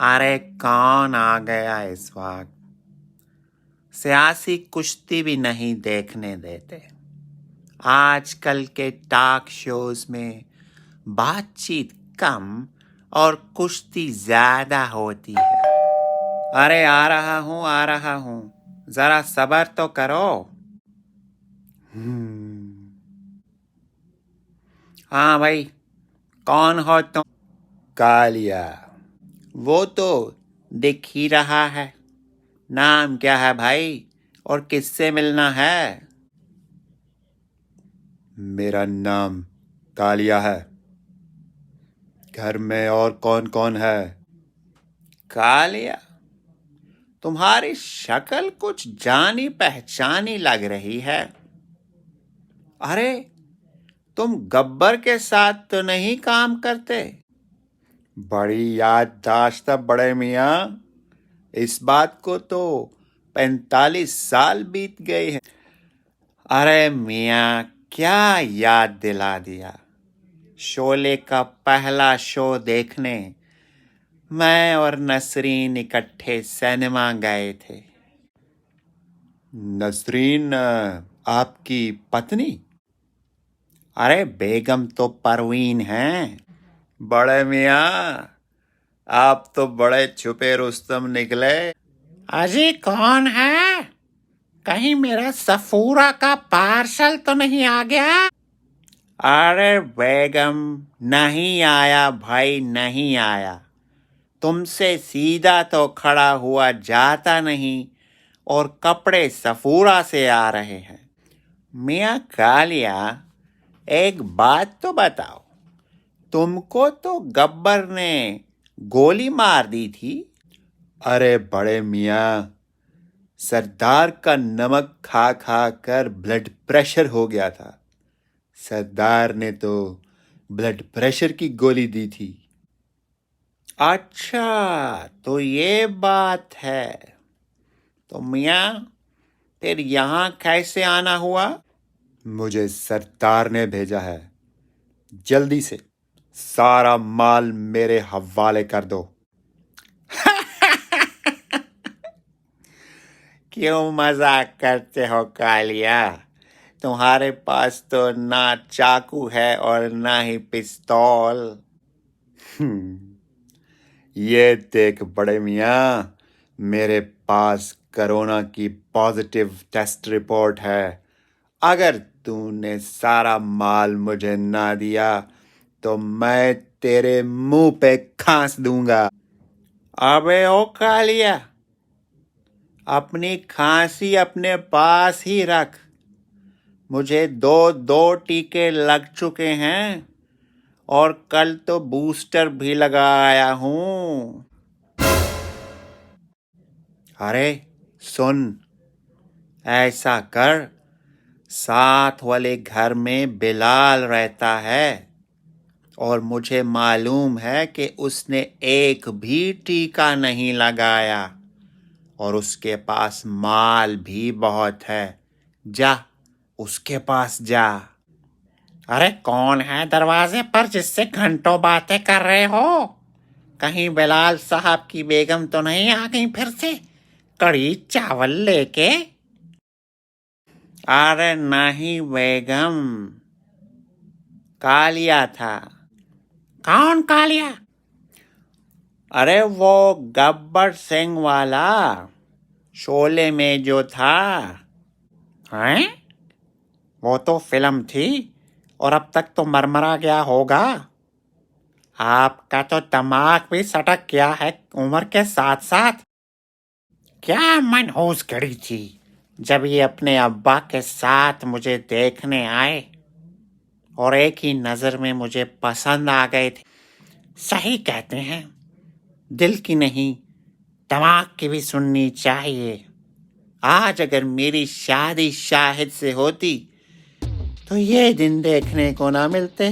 अरे कौन आ गया इस वक्त? सियासी कुश्ती भी नहीं देखने देते। आजकल के टॉक शोज में बातचीत कम और कुश्ती ज्यादा होती है। अरे आ रहा हूँ, जरा सब्र तो करो। हाँ भाई, कौन हो तुम? कालिया। वो तो दिख ही रहा है। नाम क्या है भाई, और किससे मिलना है? मेरा नाम कालिया है। घर में और कौन कौन है? कालिया, तुम्हारी शक्ल कुछ जानी पहचानी लग रही है। अरे, तुम गब्बर के साथ तो नहीं काम करते? बड़ी याददाश्त है बड़े मियाँ। इस बात को तो 45 साल बीत गए हैं। अरे मियाँ, क्या याद दिला दिया। शोले का पहला शो देखने मैं और नसरीन इकट्ठे सिनेमा गए थे। नसरीन आपकी पत्नी? अरे बेगम तो परवीन हैं। बड़े मियाँ, आप तो बड़े छुपे रुस्तम निकले। अजी कौन है? कहीं मेरा सफूरा का पार्सल तो नहीं आ गया? अरे बेगम, नहीं आया भाई, नहीं आया। तुमसे सीधा तो खड़ा हुआ जाता नहीं, और कपड़े सफूरा से आ रहे हैं। मियाँ कालिया, एक बात तो बताओ, तुमको तो गब्बर ने गोली मार दी थी। अरे बड़े मियाँ, सरदार का नमक खा खा कर ब्लड प्रेशर हो गया था। सरदार ने तो ब्लड प्रेशर की गोली दी थी। अच्छा, तो ये बात है। तो मियाँ, फिर यहाँ कैसे आना हुआ? मुझे सरदार ने भेजा है। जल्दी से सारा माल मेरे हवाले कर दो। क्यों मजाक करते हो कालिया? तुम्हारे पास तो ना चाकू है और ना ही पिस्तौल। ये देख बड़े मियाँ, मेरे पास कोरोना की पॉजिटिव टेस्ट रिपोर्ट है। अगर तूने सारा माल मुझे ना दिया तो मैं तेरे मुंह पे खांस दूंगा। अबे ओ कालिया, अपनी खांसी अपने पास ही रख। मुझे दो टीके लग चुके हैं, और कल तो बूस्टर भी लगाया हूँ। अरे सुन, ऐसा कर, साथ वाले घर में बिलाल रहता है, और मुझे मालूम है कि उसने एक भी टीका नहीं लगाया, और उसके पास माल भी बहुत है। जा, उसके पास जा। अरे कौन है दरवाजे पर जिससे घंटों बातें कर रहे हो? कहीं बिलाल साहब की बेगम तो नहीं आ गई फिर से कड़ी चावल लेके? अरे नहीं बेगम, कालिया था। कौन कालिया? अरे वो गब्बर सिंह वाला, शोले में जो था। हैं? वो तो फिल्म थी, और अब तक तो मरमरा गया होगा। आपका तो दिमाग भी सटक गया है उम्र के साथ साथ। क्या मनहूस घड़ी थी जब ये अपने अब्बा के साथ मुझे देखने आए, और एक ही नजर में मुझे पसंद आ गए थे। सही कहते हैं, दिल की नहीं दिमाग की भी सुननी चाहिए। आज अगर मेरी शादी शाहिद से होती तो ये दिन देखने को ना मिलते।